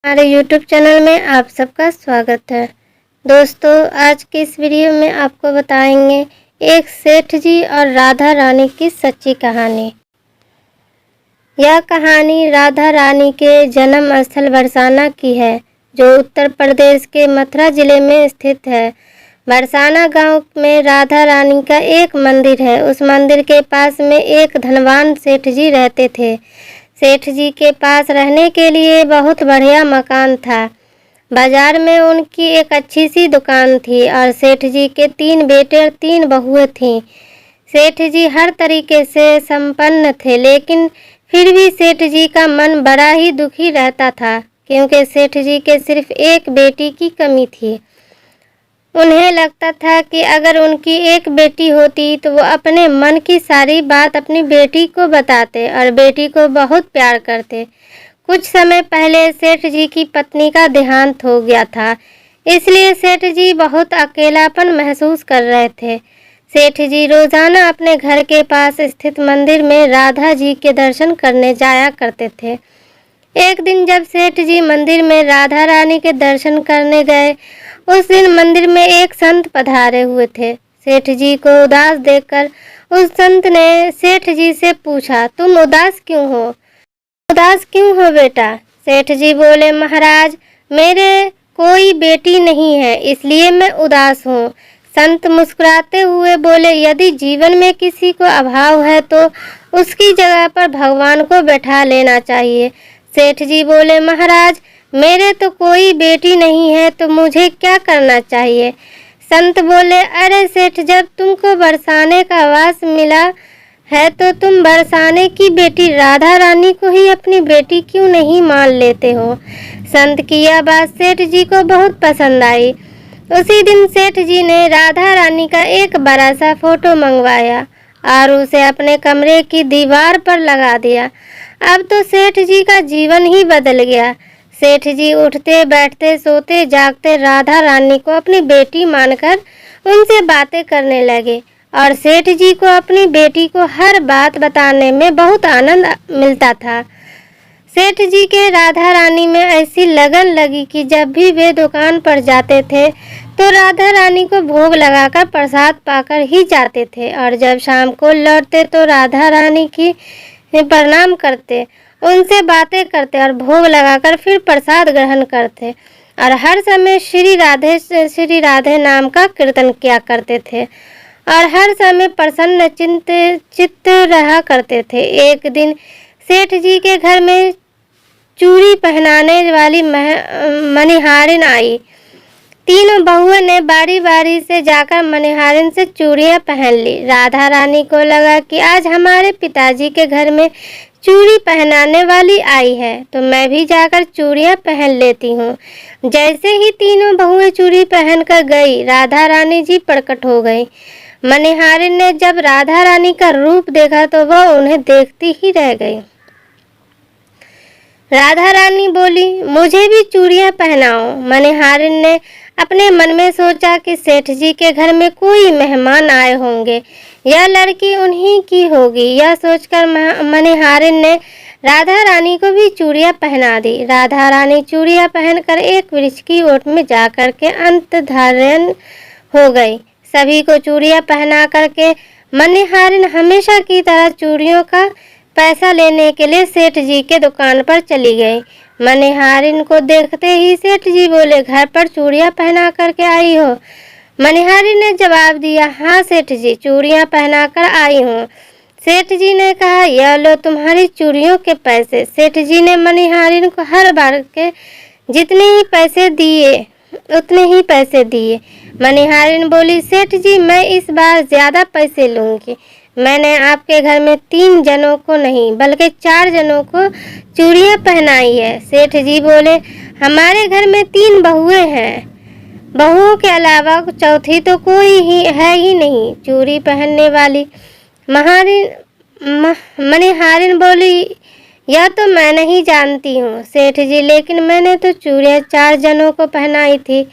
हमारे YouTube channel में आप सबका स्वागत है। दोस्तों, आज की इस वीडियो में आपको बताएंगे एक सेठ जी और राधा रानी की सच्ची कहानी। यह कहानी राधा रानी के जन्म स्थल बरसाना की है, जो उत्तर प्रदेश के मथुरा जिले में स्थित है। बरसाना गांव में राधा रानी का एक मंदिर है। उस मंदिर के पास में एक धनवान सेठ जी रहते थे। सेठ जी के पास रहने के लिए बहुत बढ़िया मकान था। बाजार में उनकी एक अच्छी सी दुकान थी और सेठ जी के 3 बेटे और 3 बहुएं थीं। सेठ जी हर तरीके से संपन्न थे, लेकिन फिर भी सेठ जी का मन बड़ा ही दुखी रहता था, क्योंकि सेठ जी के सिर्फ एक बेटी की कमी थी। उन्हें लगता था कि अगर उनकी एक बेटी होती तो वो अपने मन की सारी बात अपनी बेटी को बताते और बेटी को बहुत प्यार करते। कुछ समय पहले सेठ जी की पत्नी का देहांत हो गया था, इसलिए सेठ जी बहुत अकेलापन महसूस कर रहे थे। सेठ जी रोजाना अपने घर के पास स्थित मंदिर में राधा जी के दर्शन करने जाया करते थे। एक दिन जब सेठ जी मंदिर में राधा रानी के दर्शन करने गए, उस दिन मंदिर में एक संत पधारे हुए थे। सेठ जी को उदास देखकर उस संत ने सेठ जी से पूछा, तुम उदास क्यों हो? उदास क्यों हो बेटा? सेठ जी बोले, महाराज, मेरे कोई बेटी नहीं है, इसलिए मैं उदास हूँ। संत मुस्कुराते हुए बोले, यदि जीवन में किसी को अभाव है तो उसकी जगह पर भगवान को बैठा लेना चाहिए। सेठ जी बोले, महाराज, मेरे तो कोई बेटी नहीं है, तो मुझे क्या करना चाहिए? संत बोले, अरे सेठ, जब तुमको बरसाने का वास मिला है तो तुम बरसाने की बेटी राधा रानी को ही अपनी बेटी क्यों नहीं मान लेते हो? संत की यह बात सेठ जी को बहुत पसंद आई। उसी दिन सेठ जी ने राधा रानी का एक बड़ा सा फोटो मंगवाया और उसे अपने कमरे की दीवार पर लगा दिया। अब तो सेठ जी का जीवन ही बदल गया। सेठ जी उठते बैठते सोते जागते राधा रानी को अपनी बेटी मानकर उनसे बातें करने लगे और सेठ जी को अपनी बेटी को हर बात बताने में बहुत आनंद मिलता था। सेठ जी के राधा रानी में ऐसी लगन लगी कि जब भी वे दुकान पर जाते थे तो राधा रानी को भोग लगाकर प्रसाद पाकर ही जाते थे, और जब शाम को लौटते तो राधा रानी की प्रणाम करते, उनसे बातें करते और भोग लगाकर फिर प्रसाद ग्रहण करते और हर समय श्री राधे नाम का कीर्तन किया करते थे और हर समय प्रसन्न चित्त रहा करते थे। एक दिन सेठ जी के घर में चूड़ी पहनाने वाली मनिहारिन आई। तीनों बहुओं ने बारी बारी से जाकर मनिहारिन से चूड़ियां पहन ली। राधा रानी को लगा कि आज हमारे पिताजी के घर में चूड़ी पहनाने वाली आई है, तो मैं भी जाकर चूड़ियां पहन लेती हूँ। जैसे ही तीनों बहुएं चूड़ी पहनकर गई, राधा रानी जी प्रकट हो गई। मनिहारिन ने जब राधा रानी का रूप देखा तो वह उन्हें देखती ही रह गई। राधा रानी बोली, मुझे भी चूड़ियां पहनाओ। मनिहारिन ने अपने मन में सोचा कि सेठ जी के घर में कोई मेहमान आए होंगे, यह लड़की उन्हीं की होगी। यह सोचकर मनिहारिन ने राधा रानी को भी चूड़ियां पहना दी। राधा रानी चूड़ियां पहनकर एक वृक्ष की ओट में जाकर के अंतर्धान हो गई। सभी को चूड़ियां पहना करके मनिहारिन हमेशा की तरह चूड़ियों का पैसा लेने के लिए सेठ जी के दुकान पर चली गई। मनिहारिन को देखते ही सेठ जी बोले, घर पर चूड़ियां पहना करके आई हो? मनिहारिन ने जवाब दिया, हाँ सेठ जी, चूड़ियां पहनाकर आई हूँ। सेठ जी ने कहा, यह लो तुम्हारी चूड़ियों के पैसे। सेठ जी ने मनिहारिन को हर बार के जितने ही पैसे दिए उतने ही पैसे दिए। मनिहारिन बोली, सेठ जी, मैं इस बार ज्यादा पैसे लूंगी। मैंने आपके घर में 3 जनों को नहीं बल्कि 4 जनों को चूड़ियां पहनाई है। सेठ जी बोले, हमारे घर में 3 बहुएं हैं, बहुओं के अलावा चौथी तो कोई ही है ही नहीं चूड़ी पहनने वाली। मनिहारिन बोली, यह तो मैं नहीं जानती हूँ सेठ जी, लेकिन मैंने तो चूड़ियाँ 4 जनों को पहनाई थी।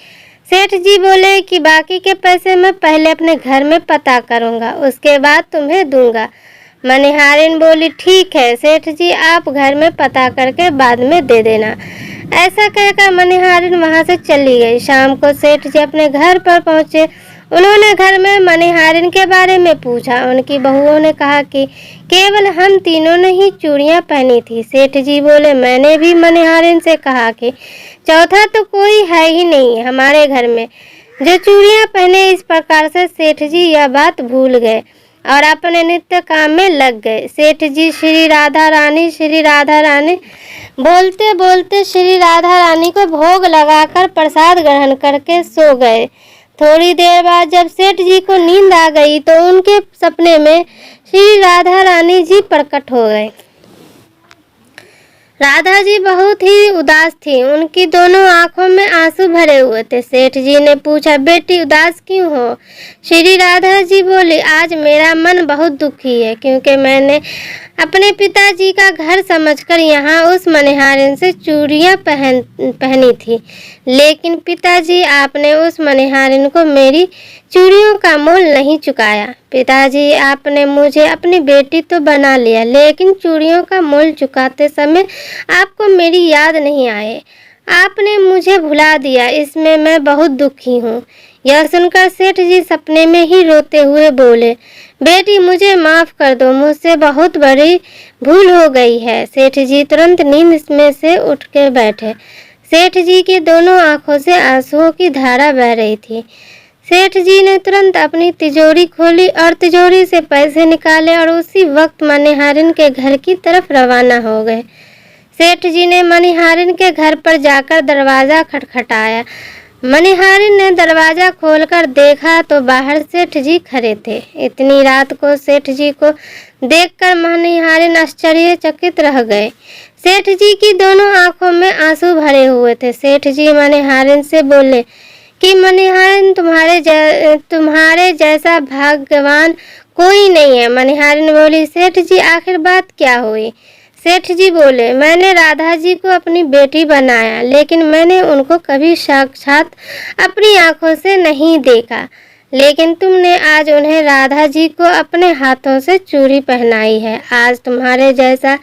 सेठ जी बोले कि बाकी के पैसे मैं पहले अपने घर में पता करूँगा, उसके बाद तुम्हें दूंगा। मनिहारिन बोली, ठीक है सेठ जी, आप घर में पता करके बाद में दे देना। ऐसा कहकर मनिहारिन वहां से चली गई। शाम को सेठ जी अपने घर पर पहुंचे। उन्होंने घर में मनिहारिन के बारे में पूछा। उनकी बहुओं ने कहा कि केवल हम तीनों ने ही चूड़ियां पहनी थी। सेठ जी बोले, मैंने भी मनिहारिन से कहा कि चौथा तो कोई है ही नहीं हमारे घर में जो चूड़ियां पहने। इस प्रकार से सेठ जी यह बात भूल गए और अपने नित्य काम में लग गए। सेठ जी श्री राधा रानी बोलते बोलते श्री राधा रानी को भोग लगाकर प्रसाद ग्रहण करके सो गए। थोड़ी देर बाद जब सेठ जी को नींद आ गई तो उनके सपने में श्री राधा रानी जी प्रकट हो गए। राधा जी बहुत ही उदास थी। उनकी दोनों आंखों में आंसू भरे हुए थे। सेठ जी ने पूछा, बेटी उदास क्यों हो? श्री राधा जी बोली, आज मेरा मन बहुत दुखी है क्योंकि मैंने अपने पिताजी का घर समझकर यहाँ उस मनिहारिन से चूड़ियाँ पहनी थी, लेकिन पिताजी आपने उस मनिहारिन को मेरी चूड़ियों का मोल नहीं चुकाया। पिताजी आपने मुझे अपनी बेटी तो बना लिया, लेकिन चूड़ियों का मोल चुकाते समय आपको मेरी याद नहीं आए। आपने मुझे भुला दिया, इसमें मैं बहुत दुखी हूँ। यह सुनकर सेठ जी सपने में ही रोते हुए बोले, बेटी मुझे माफ कर दो, मुझसे बहुत बड़ी भूल हो गई है। सेठ जी तुरंत नींद में से उठ के बैठे। सेठ जी की दोनों आंखों से आंसुओं की धारा बह रही थी। सेठ जी ने तुरंत अपनी तिजोरी खोली और तिजोरी से पैसे निकाले और उसी वक्त मनिहारिन के घर की तरफ रवाना हो गए। सेठ जी ने मनिहारिन के घर पर जाकर दरवाज़ा खटखटाया। मनिहारिन ने दरवाज़ा खोलकर देखा तो बाहर सेठ जी खड़े थे। इतनी रात को सेठ जी को देखकर मनिहारिन आश्चर्यचकित रह गए। सेठ जी की दोनों आंखों में आंसू भरे हुए थे। सेठ जी मनिहारिन से बोले कि मनिहारिन तुम्हारे जैसा भाग्यवान कोई नहीं है। मनिहारिन बोली, सेठ जी आखिर बात क्या हुई? सेठ जी बोले, मैंने राधा जी को अपनी बेटी बनाया, लेकिन मैंने उनको कभी साक्षात अपनी आंखों से नहीं देखा, लेकिन तुमने आज उन्हें राधा जी को अपने हाथों से चूड़ी पहनाई है। आज तुम्हारे जैसा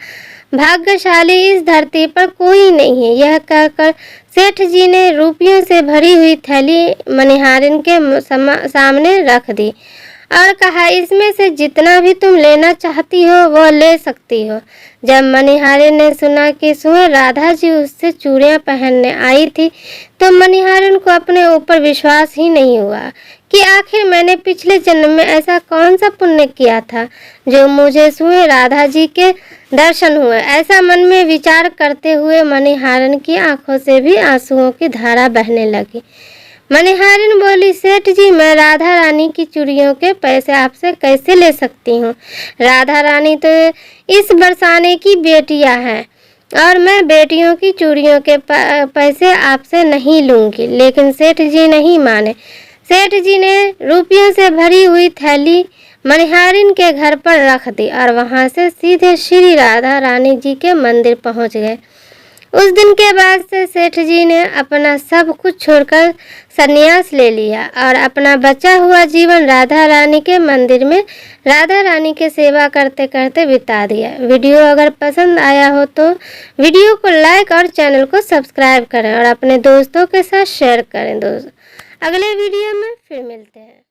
भाग्यशाली इस धरती पर कोई नहीं है। यह कहकर सेठ जी ने रुपयों से भरी हुई थैली मनिहारिन के सामने रख दी और कहा, इसमें से जितना भी तुम लेना चाहती हो वो ले सकती हो। जब मनिहारिन ने सुना कि स्वयं राधा जी उससे चूड़ियाँ पहनने आई थी तो मनिहारिन को अपने ऊपर विश्वास ही नहीं हुआ कि आखिर मैंने पिछले जन्म में ऐसा कौन सा पुण्य किया था जो मुझे स्वयं राधा जी के दर्शन हुए। ऐसा मन में विचार करते हुए मनिहारिन की आंखों से भी आंसुओं की धारा बहने लगी। मनिहारिन बोली, सेठ जी मैं राधा रानी की चूड़ियों के पैसे आपसे कैसे ले सकती हूँ? राधा रानी तो इस बरसाने की बेटियाँ हैं और मैं बेटियों की चूड़ियों के पैसे आपसे नहीं लूँगी। लेकिन सेठ जी नहीं माने। सेठ जी ने रुपयों से भरी हुई थैली मनिहारिन के घर पर रख दी और वहाँ से सीधे श्री राधा रानी जी के मंदिर पहुँच गए। उस दिन के बाद से सेठ जी ने अपना सब कुछ छोड़कर संन्यास ले लिया और अपना बचा हुआ जीवन राधा रानी के मंदिर में राधा रानी के सेवा करते करते बिता दिया। वीडियो अगर पसंद आया हो तो वीडियो को लाइक और चैनल को सब्सक्राइब करें और अपने दोस्तों के साथ शेयर करें। दोस्तों अगले वीडियो में फिर मिलते हैं।